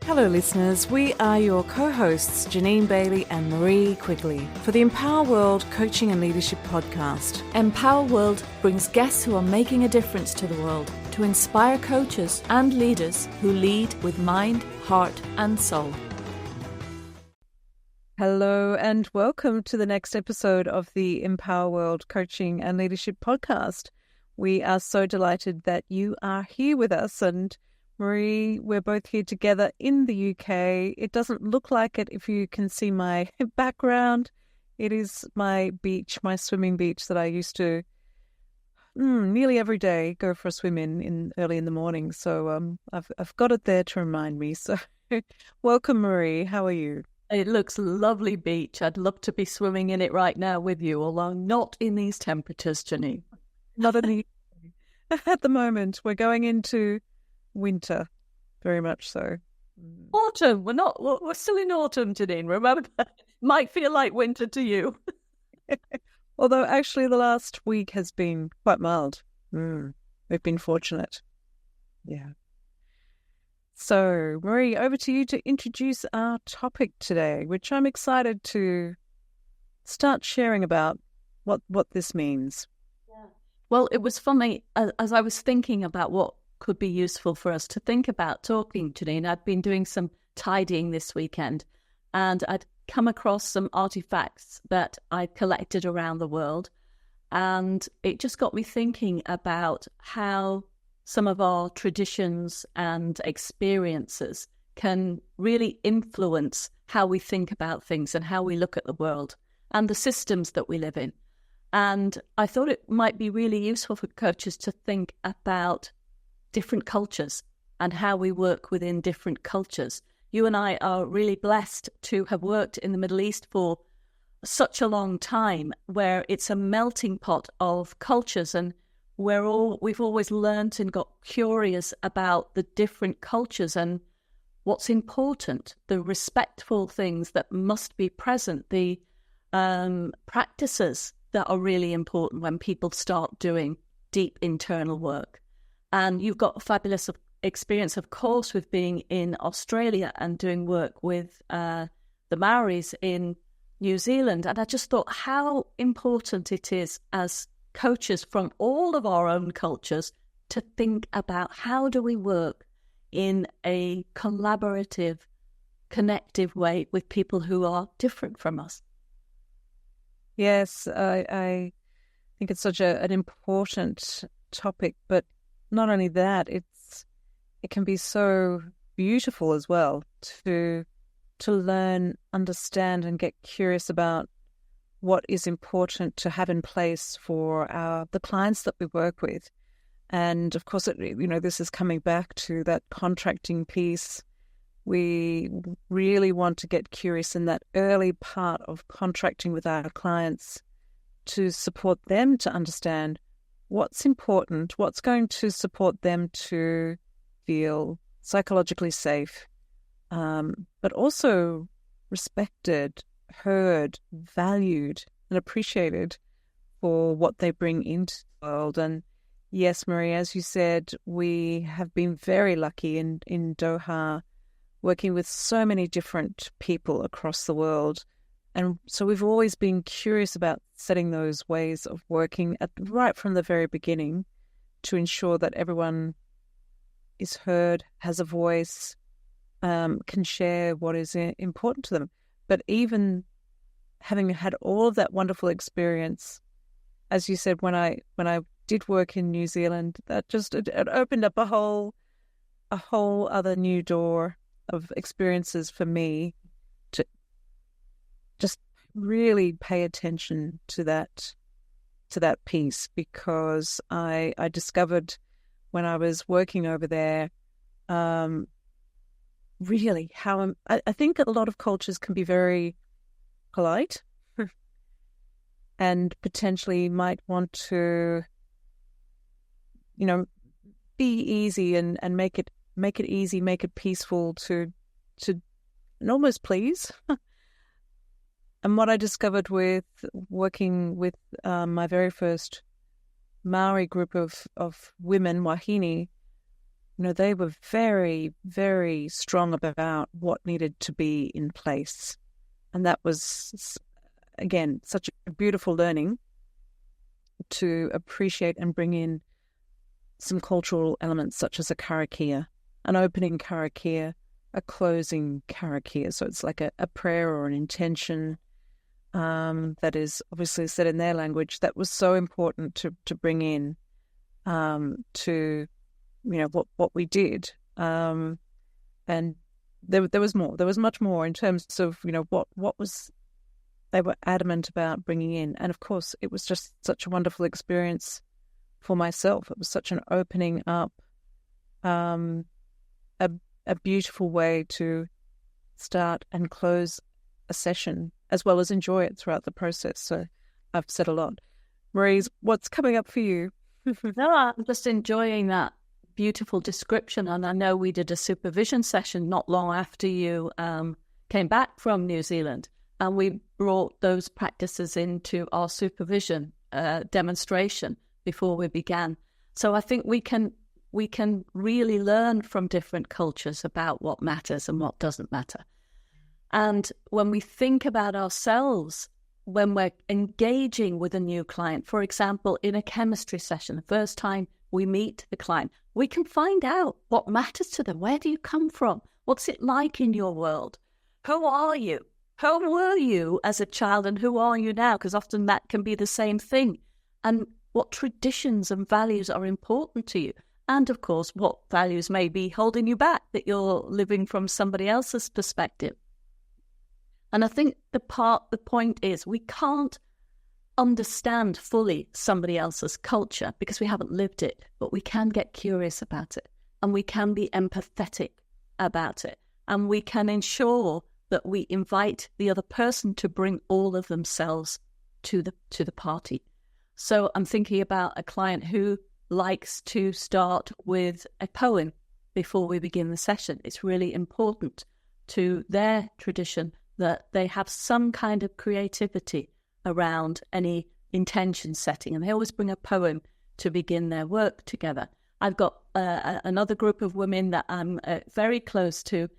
Hello listeners, we are your co-hosts Janine Bailey and Marie Quigley for the Empower World Coaching and Leadership Podcast. Empower World brings guests who are making a difference to the world to inspire coaches and leaders who lead with mind, heart and soul. Hello and welcome to the next episode of the Empower World Coaching and Leadership Podcast. We are so delighted that you are here with us, and Marie, we're both here together in the UK. It doesn't look like it if you can see my background. It is my beach, my swimming beach that I used to nearly every day go for a swim in early in the morning. So I've got it there to remind me. So welcome, Marie. How are you? It looks a lovely beach. I'd love to be swimming in it right now with you, although not in these temperatures, Janine. Not in the at the moment. We're going into winter, very much so. Autumn. We're still in autumn, Janine. Remember, might feel like winter to you. Although actually the last week has been quite mild. We've been fortunate. Yeah. So, Marie, over to you to introduce our topic today, which I'm excited to start sharing about what this means. Yeah. Well, it was funny, as I was thinking about what could be useful for us to think about talking today, and I'd been doing some tidying this weekend, and I'd come across some artifacts that I'd collected around the world, and it just got me thinking about how some of our traditions and experiences can really influence how we think about things and how we look at the world and the systems that we live in. And I thought it might be really useful for coaches to think about different cultures and how we work within different cultures. You and I are really blessed to have worked in the Middle East for such a long time, where it's a melting pot of cultures, and we've always learnt and got curious about the different cultures and what's important, the respectful things that must be present, the practices that are really important when people start doing deep internal work. And you've got a fabulous experience, of course, with being in Australia and doing work with the Maoris in New Zealand. And I just thought how important it is as coaches from all of our own cultures to think about how do we work in a collaborative, connective way with people who are different from us. Yes, I think it's such an important topic, but not only that, it can be so beautiful as well to learn, understand, and get curious about what is important to have in place for the clients that we work with. And of course, this is coming back to that contracting piece. We really want to get curious in that early part of contracting with our clients to support them to understand what's important, what's going to support them to feel psychologically safe, but also respected, heard, valued, and appreciated for what they bring into the world. And yes, Marie, as you said, we have been very lucky in Doha, working with so many different people across the world. And so we've always been curious about setting those ways of working right from the very beginning to ensure that everyone is heard, has a voice, can share what is important to them. But even having had all of that wonderful experience, as you said, when I did work in New Zealand, that just it opened up a whole other new door of experiences for me to just really pay attention to that piece, because I discovered when I was working over there really how I think a lot of cultures can be very polite and potentially might want to, be easy and make it easy, make it peaceful to almost please. And what I discovered with working with my very first Maori group of women, Wahine, they were very, very strong about what needed to be in place. And that was, again, such a beautiful learning to appreciate and bring in some cultural elements such as a karakia, an opening karakia, a closing karakia. So it's like a prayer or an intention that is obviously said in their language. That was so important to bring in to what we did. And there was more. There was much more in terms of what was they were adamant about bringing in. And of course, it was just such a wonderful experience for myself. It was such an opening up, a beautiful way to start and close a session, as well as enjoy it throughout the process. So I've said a lot. Marie, what's coming up for you? No, I'm just enjoying that beautiful description. And I know we did a supervision session not long after you came back from New Zealand, and we brought those practices into our supervision demonstration before we began. So I think we can really learn from different cultures about what matters and what doesn't matter. And when we think about ourselves, when we're engaging with a new client, for example, in a chemistry session, the first time we meet the client, we can find out what matters to them. Where do you come from? What's it like in your world? Who are you? Who were you as a child and who are you now? Because often that can be the same thing. And what traditions and values are important to you? And of course, what values may be holding you back that you're living from somebody else's perspective. And I think the point is we can't understand fully somebody else's culture because we haven't lived it, but we can get curious about it and we can be empathetic about it. And we can ensure that we invite the other person to bring all of themselves to the party. So I'm thinking about a client who likes to start with a poem before we begin the session. It's really important to their tradition that they have some kind of creativity around any intention setting, and they always bring a poem to begin their work together. I've got another group of women that I'm very close to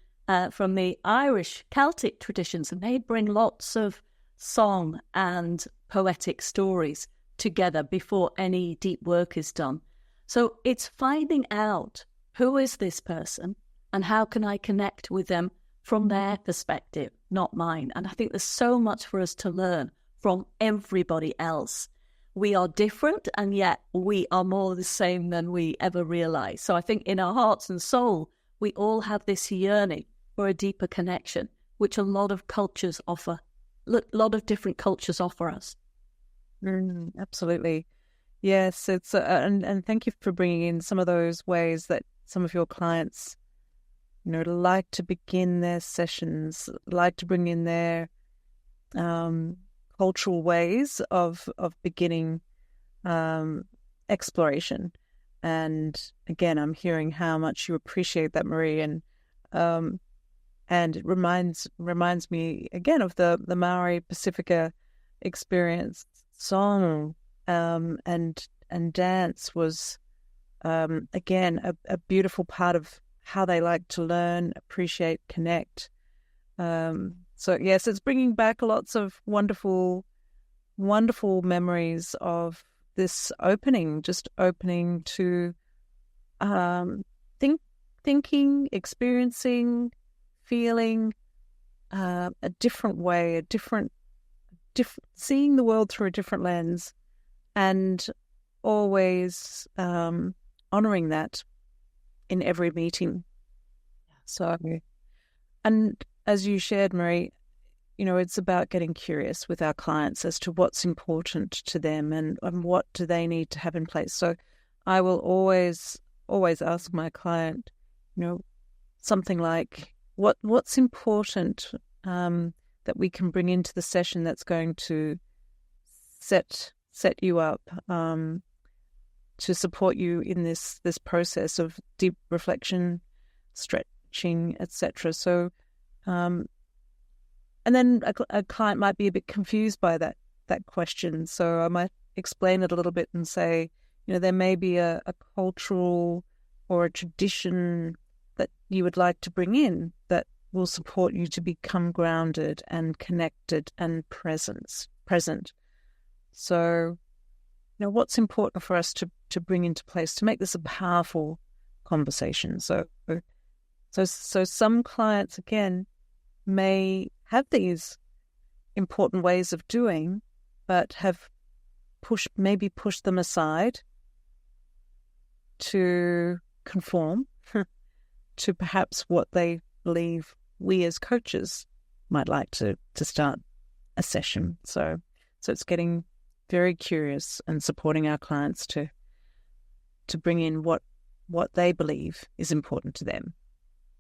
from the Irish Celtic traditions, and they bring lots of song and poetic stories together before any deep work is done. So it's finding out who is this person and how can I connect with them from their perspective, not mine. And I think there's so much for us to learn from everybody else. We are different, and yet we are more the same than we ever realize. So I think in our hearts and soul, we all have this yearning for a deeper connection, which a lot of cultures offer, a lot of different cultures offer us. Absolutely. Yes, it's and thank you for bringing in some of those ways that some of your clients like to begin their sessions, like to bring in their cultural ways of beginning exploration. And again, I'm hearing how much you appreciate that, Marie, and it reminds me again of the Maori Pacifica experience. Song and dance was again a beautiful part of how they like to learn, appreciate, connect. So yes, it's bringing back lots of wonderful memories of this opening to thinking, experiencing, feeling a different way, a different seeing the world through a different lens, and always honoring that in every meeting. So, and as you shared, Marie, it's about getting curious with our clients as to what's important to them and what do they need to have in place. So I will always ask my client, something like, what's important that we can bring into the session that's going to set you up to support you in this process of deep reflection, stretching, etc. So, and then a client might be a bit confused by that question. So I might explain it a little bit and say, there may be a cultural or a tradition that you would like to bring in that will support you to become grounded and connected and present. So, what's important for us to bring into place to make this a powerful conversation. So some clients, again, may have these important ways of doing, but have pushed them aside to conform to perhaps what they believe we as coaches might like to start a session. So it's getting very curious and supporting our clients to bring in what they believe is important to them.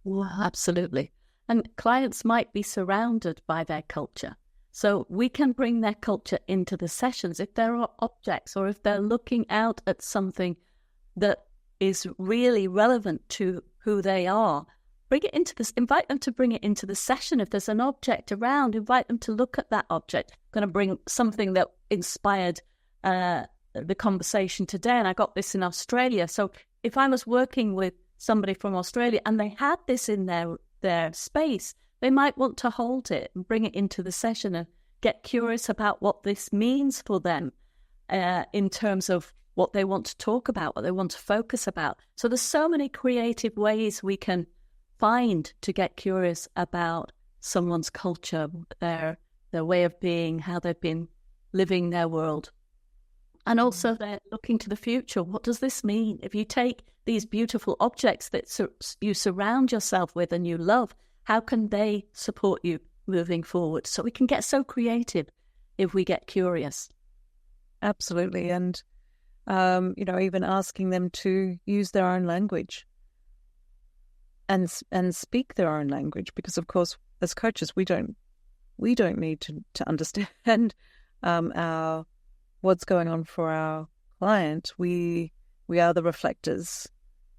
Well, absolutely. And clients might be surrounded by their culture. So we can bring their culture into the sessions if there are objects or if they're looking out at something that is really relevant to who they are. Bring it into this, invite them to bring it into the session. If there's an object around, invite them to look at that object. I'm going to bring something that inspired the conversation today, and I got this in Australia. So if I was working with somebody from Australia and they had this in their space, they might want to hold it and bring it into the session and get curious about what this means for them in terms of what they want to talk about, what they want to focus about. So there's so many creative ways we can find to get curious about someone's culture, their way of being, how they've been living their world. And also they're looking to the future. What does this mean? If you take these beautiful objects that you surround yourself with and you love, how can they support you moving forward? So we can get so creative if we get curious. Absolutely. And, even asking them to use their own language and speak their own language, because of course, as coaches, we don't need to understand what's going on for our client. We are the reflectors,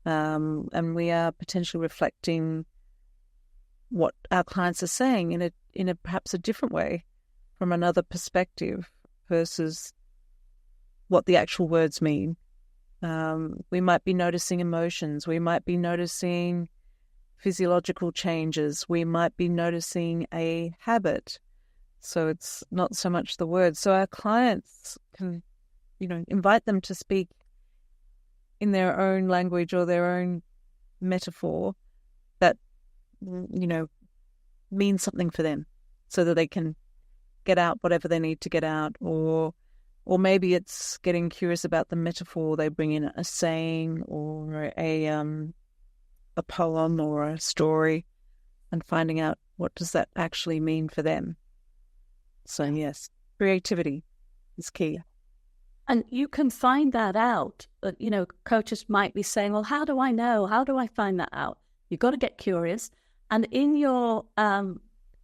and we are potentially reflecting what our clients are saying in a perhaps a different way from another perspective versus what the actual words mean. We might be noticing emotions. We might be noticing physiological changes. We might be noticing a habit. So it's not so much the words. So our clients can, invite them to speak in their own language or their own metaphor that, means something for them, so that they can get out whatever they need to get out, or maybe it's getting curious about the metaphor. They bring in a saying or a poem or a story and finding out what does that actually mean for them. So yes, creativity is key. And you can find that out. Coaches might be saying, well, how do I know? How do I find that out? You've got to get curious. And in your,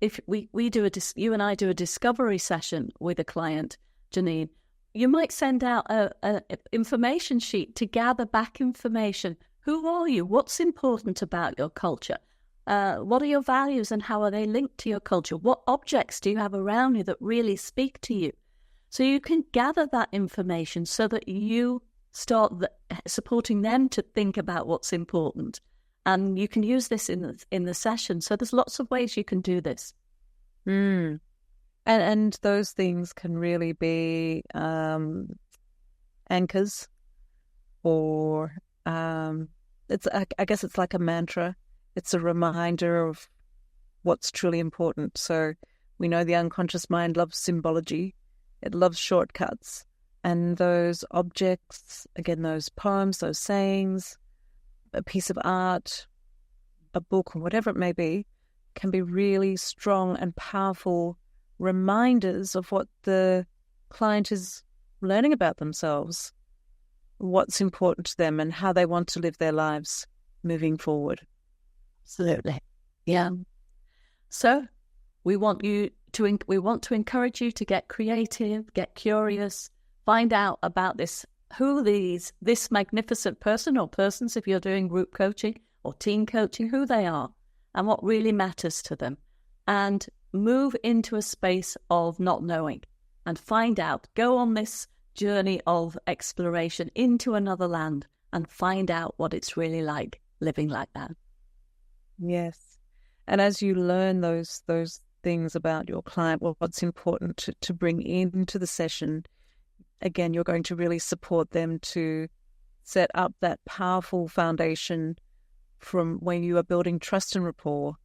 if you and I do a discovery session with a client, Janine, you might send out a information sheet to gather back information. Who are you? What's important about your culture? What are your values and how are they linked to your culture? What objects do you have around you that really speak to you? So you can gather that information so that you start supporting them to think about what's important. And you can use this in the session. So there's lots of ways you can do this. And those things can really be anchors, or I guess it's like a mantra. It's a reminder of what's truly important. So we know the unconscious mind loves symbology. It loves shortcuts. And those objects, again, those poems, those sayings, a piece of art, a book, or whatever it may be, can be really strong and powerful reminders of what the client is learning about themselves, what's important to them, and how they want to live their lives moving forward. Absolutely. Yeah. So we want to encourage you to get creative, get curious, find out about this magnificent person or persons, if you're doing group coaching or team coaching, who they are and what really matters to them, and move into a space of not knowing and find out. Go on this journey of exploration into another land and find out what it's really like living like that. Yes. And as you learn those things about your client, what's important to bring into the session, again, you're going to really support them to set up that powerful foundation from when you are building trust and rapport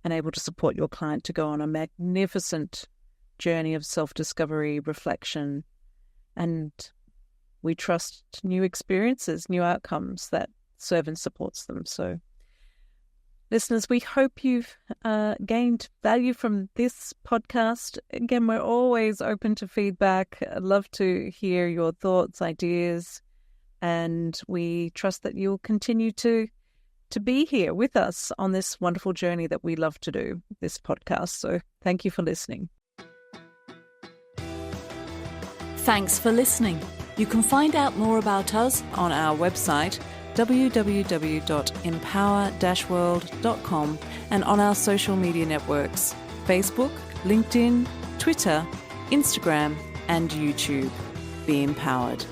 and able to support your client to go on a magnificent journey of self-discovery, reflection, and we trust new experiences, new outcomes that serve and supports them. So listeners, we hope you've gained value from this podcast. Again, we're always open to feedback. I'd love to hear your thoughts, ideas, and we trust that you'll continue to be here with us on this wonderful journey that we love to do, this podcast. So thank you for listening. Thanks for listening. You can find out more about us on our website, www.empower-world.com, and on our social media networks, Facebook, LinkedIn, Twitter, Instagram, and YouTube. Be empowered.